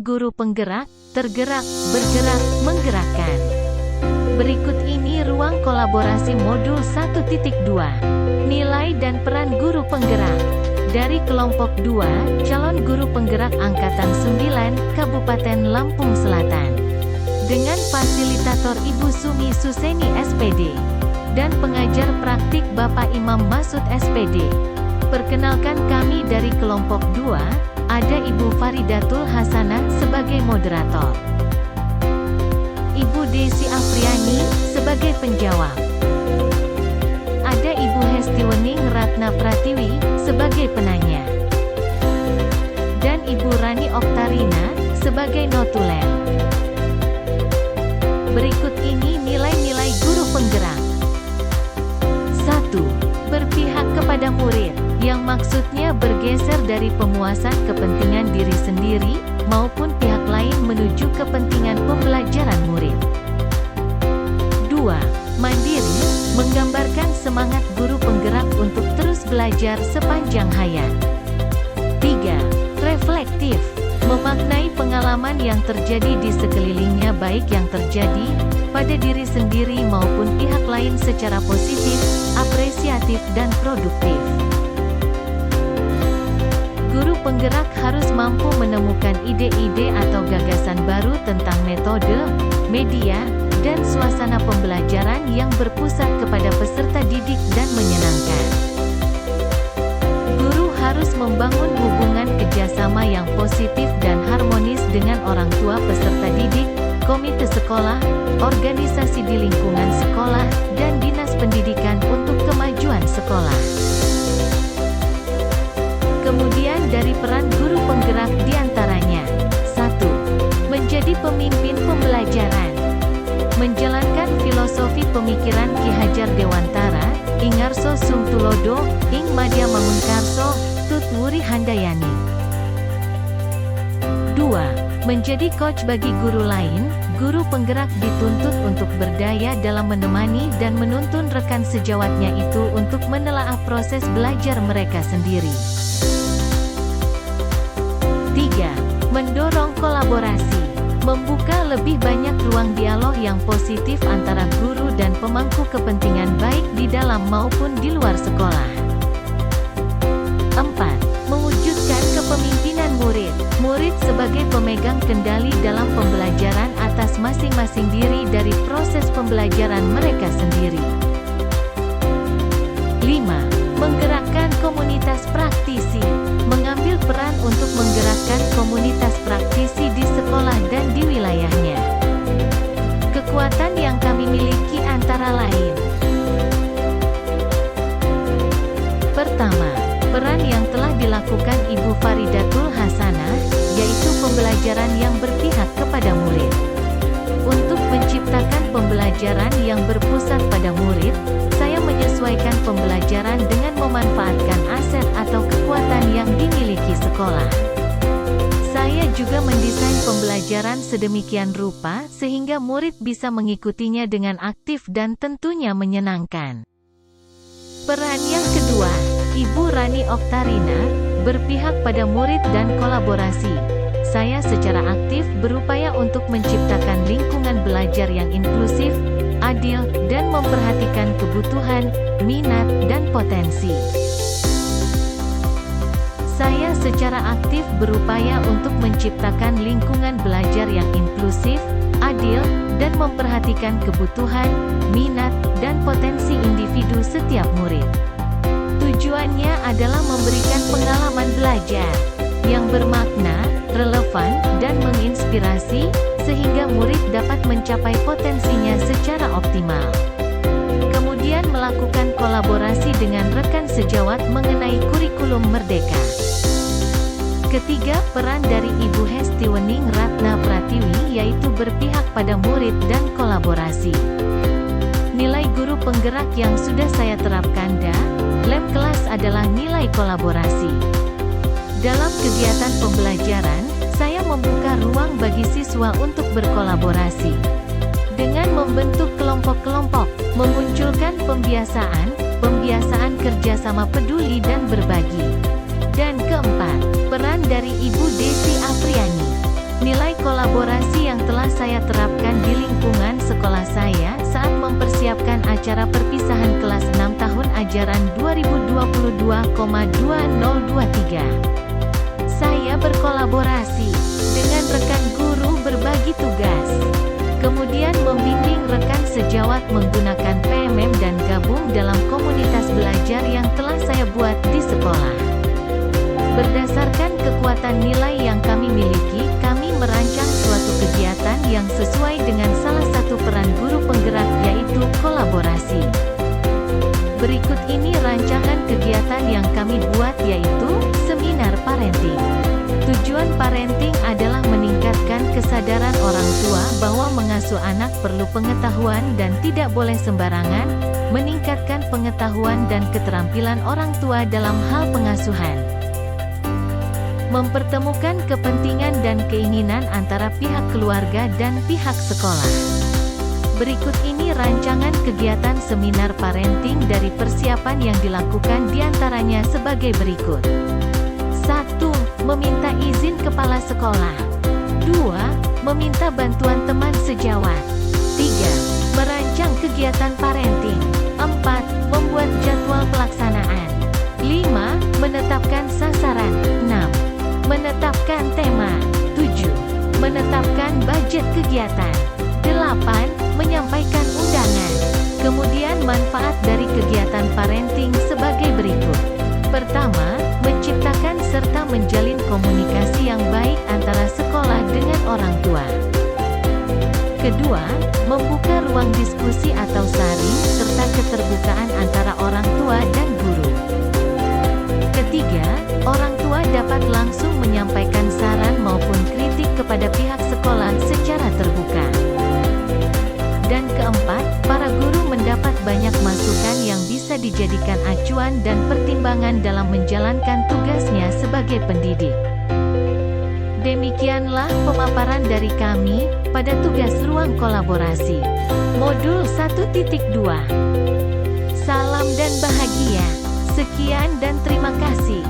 Guru penggerak, tergerak, bergerak, menggerakkan. Berikut ini ruang kolaborasi modul 1.2. Nilai dan peran guru penggerak. Dari kelompok 2, calon guru penggerak Angkatan 9, Kabupaten Lampung Selatan. Dengan fasilitator Ibu Sumi Suseni SPD. Dan pengajar praktik Bapak Imam Masud SPD. Perkenalkan kami dari kelompok 2, ada Ibu Faridatul Hasanah sebagai moderator. Ibu Desi Afriani sebagai penjawab. Ada Ibu Hestiwening Ratna Pratiwi sebagai penanya. Dan Ibu Rani Oktarina sebagai notulen. Berikut ini nilai-nilai guru penggerak. 1. Berpihak kepada murid, yang maksudnya bergeser dari pemuasan kepentingan diri sendiri, maupun pihak lain menuju kepentingan pembelajaran murid. 2. Mandiri, menggambarkan semangat guru penggerak untuk terus belajar sepanjang hayat. 3. Reflektif, memaknai pengalaman yang terjadi di sekelilingnya baik yang terjadi pada diri sendiri maupun pihak lain secara positif, apresiatif dan produktif. Guru penggerak harus mampu menemukan ide-ide atau gagasan baru tentang metode, media, dan suasana pembelajaran yang berpusat kepada peserta didik dan menyenangkan. Guru harus membangun hubungan kerjasama yang positif dan harmonis dengan orang tua peserta didik, komite sekolah, organisasi di lingkungan sekolah, dan dinas pendidikan untuk kemajuan sekolah. Kemudian dari peran guru penggerak diantaranya. 1. Menjadi pemimpin pembelajaran. Menjalankan filosofi pemikiran Ki Hajar Dewantara, Ingarso Sungtulodo, Ing Madya Mangunkarso, Tut Wuri Handayani. 2. Menjadi coach bagi guru lain. Guru penggerak dituntut untuk berdaya dalam menemani dan menuntun rekan sejawatnya itu untuk menelaah proses belajar mereka sendiri. 3. Mendorong kolaborasi. Membuka lebih banyak ruang dialog yang positif antara guru dan pemangku kepentingan baik di dalam maupun di luar sekolah. 4. Mewujudkan kepemimpinan murid. Murid sebagai pemegang kendali dalam pembelajaran atas masing-masing diri dari proses pembelajaran mereka sendiri. 5. Menggerakkan komunitas praktisi. Mengambil peran untuk menggerakkan komunitas praktisi di sekolah dan di wilayahnya. Kekuatan yang kami miliki antara lain. Pertama, peran yang telah dilakukan Ibu Faridatul Hasanah, yaitu pembelajaran yang berpihak kepada murid. Untuk menciptakan pembelajaran yang berpusat pada murid, saya menyesuaikan pembelajaran dengan memanfaatkan aset atau kekuatan yang dimiliki sekolah. Saya juga mendesain pembelajaran sedemikian rupa sehingga murid bisa mengikutinya dengan aktif dan tentunya menyenangkan. Peran yang kedua, Ibu Rani Oktarina, berpihak pada murid dan kolaborasi. Saya secara aktif berupaya untuk menciptakan lingkungan belajar yang inklusif, adil, dan memperhatikan kebutuhan, minat, dan potensi. Saya secara aktif berupaya untuk menciptakan lingkungan belajar yang inklusif, adil, dan memperhatikan kebutuhan, minat, dan potensi individu setiap murid. Tujuannya adalah memberikan pengalaman belajar yang bermakna, relevan, dan menginspirasi, sehingga murid dapat mencapai potensinya secara optimal. Kemudian melakukan kolaborasi dengan rekan sejawat mengenai kurikulum merdeka. Ketiga, peran dari Ibu Hestiwening Ratna Pratiwi yaitu berpihak pada murid dan kolaborasi. Nilai guru penggerak yang sudah saya terapkan dalam kelas adalah nilai kolaborasi. Dalam kegiatan pembelajaran, saya membuka ruang bagi siswa untuk berkolaborasi. Dengan membentuk kelompok-kelompok, memunculkan pembiasaan kerjasama peduli dan berbagi. Dan keempat, peran dari Ibu Desi Afriani. Nilai kolaborasi yang telah saya terapkan di lingkungan sekolah saya saat mempersiapkan acara perpisahan kelas 6 tahun ajaran 2022,2023. Saya berkolaborasi dengan rekan guru berbagi tugas, kemudian membimbing rekan sejawat menggunakan PMM dan gabung dalam komunitas belajar yang telah saya buat di sekolah. Berdasarkan kekuatan nilai yang kami miliki, kami merancang suatu kegiatan yang sesuai dengan salah satu peran guru penggerak, yaitu kolaborasi. Berikut ini rancangan kegiatan yang kami buat, yaitu seminar parenting. Tujuan parenting adalah meningkatkan kesadaran orang tua bahwa mengasuh anak perlu pengetahuan dan tidak boleh sembarangan, meningkatkan pengetahuan dan keterampilan orang tua dalam hal pengasuhan. Mempertemukan kepentingan dan keinginan antara pihak keluarga dan pihak sekolah. Berikut ini rancangan kegiatan seminar parenting dari persiapan yang dilakukan diantaranya sebagai berikut. 1. Meminta izin kepala sekolah. 2. Meminta bantuan teman sejawat. 3. Merancang kegiatan parenting. 4. Membuat jadwal pelaksanaan. 5. Menetapkan sasaran. 6. Menetapkan tema. 7. Menetapkan budget kegiatan. 8. Menyampaikan undangan. Kemudian manfaat dari kegiatan parenting sebagai berikut. Pertama, menciptakan serta menjalin komunikasi yang baik antara sekolah dengan orang tua. Kedua, membuka ruang diskusi atau sharing serta keterbukaan antara orang tua dan guru. Ketiga, orang tua dapat langsung menyampaikan saran maupun kritik kepada pihak sekolah secara terbuka. Dan keempat, para guru mendapat banyak masukan yang bisa dijadikan acuan dan pertimbangan dalam menjalankan tugasnya sebagai pendidik. Demikianlah pemaparan dari kami pada tugas ruang kolaborasi. Modul 1.2. Salam dan bahagia. Sekian dan terima kasih.